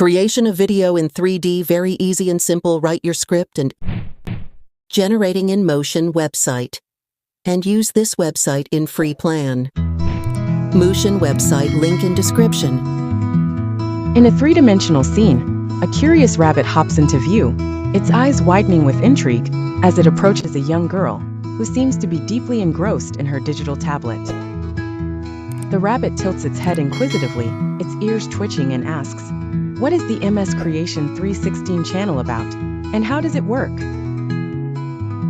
Creation of video in 3D, very easy and simple. Write your script and generating in Mootion website. And use this website in free plan. Mootion website, link in description. In a three-dimensional scene, a curious rabbit hops into view, its eyes widening with intrigue as it approaches a young girl who seems to be deeply engrossed in her digital tablet. The rabbit tilts its head inquisitively, its ears twitching, and asks, "What is the MS Creation316 channel about, and how does it work?"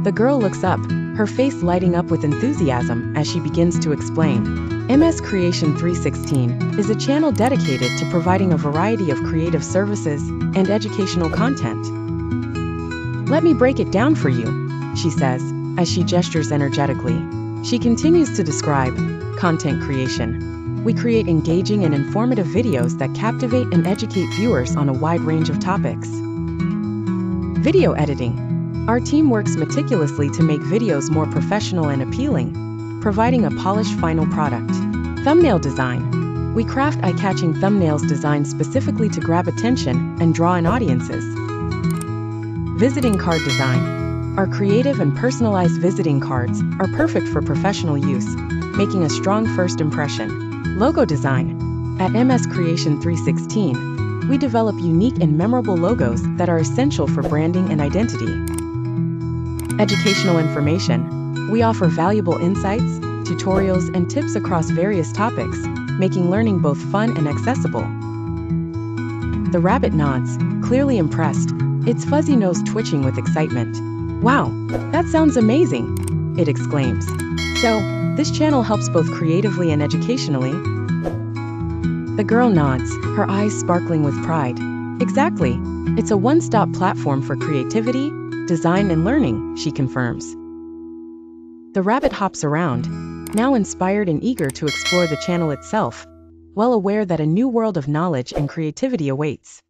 The girl looks up, her face lighting up with enthusiasm as she begins to explain. MS Creation316 is a channel dedicated to providing a variety of creative services and educational content. "Let me break it down for you," she says, as she gestures energetically. She continues to describe content creation. "We create engaging and informative videos that captivate and educate viewers on a wide range of topics." Video editing. Our team works meticulously to make videos more professional and appealing, providing a polished final product. Thumbnail design. We craft eye-catching thumbnails designed specifically to grab attention and draw in audiences. Visiting card design. Our creative and personalized visiting cards are perfect for professional use, making a strong first impression. Logo design. At MS Creation316, we develop unique and memorable logos that are essential for branding and identity. Educational information. We offer valuable insights, tutorials, and tips across various topics, making learning both fun and accessible. The rabbit nods, clearly impressed, its fuzzy nose twitching with excitement. "Wow, that sounds amazing!" it exclaims. "So, this channel helps both creatively and educationally?" The girl nods, her eyes sparkling with pride. "Exactly. It's a one-stop platform for creativity, design, and learning," she confirms. The rabbit hops around, now inspired and eager to explore the channel itself, well aware that a new world of knowledge and creativity awaits.